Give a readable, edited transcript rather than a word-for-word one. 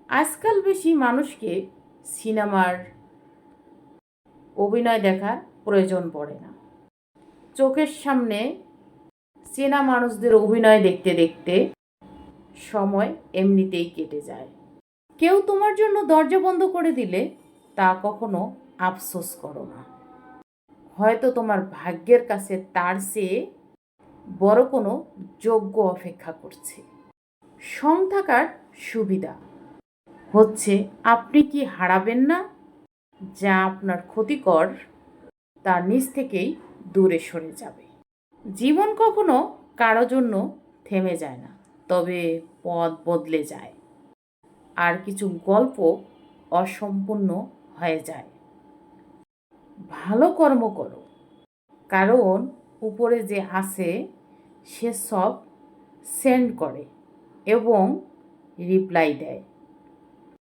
আজকাল বেশি মানুষকে সিনেমার অভিনয় দেখার প্রয়োজন পড়ে না। চোখের সামনে চেনা মানুষদের অভিনয় দেখতে দেখতে সময় এমনিতেই কেটে যায়। কেউ তোমার জন্য দরজা বন্ধ করে দিলে তা কখনো আফসোস করো না। হয়তো তোমার ভাগ্যের কাছে তার চেয়ে বড় কোনো যোগ্য অপেক্ষা করছে। সং থাকার সুবিধা হচ্ছে আপনি কি হারাবেন না, যা আপনার ক্ষতিকর তার নিজ থেকেই দূরে সরে যাবে। জীবন কখনো কারো জন্য থেমে যায় না, তবে পথ বদলে যায় আর কিছু গল্প অসম্পূর্ণ হয়ে যায়। ভালো কর্ম করো, কারণ উপরে যে আছে সে সব সেন্ড করে এবং রিপ্লাই দেয়।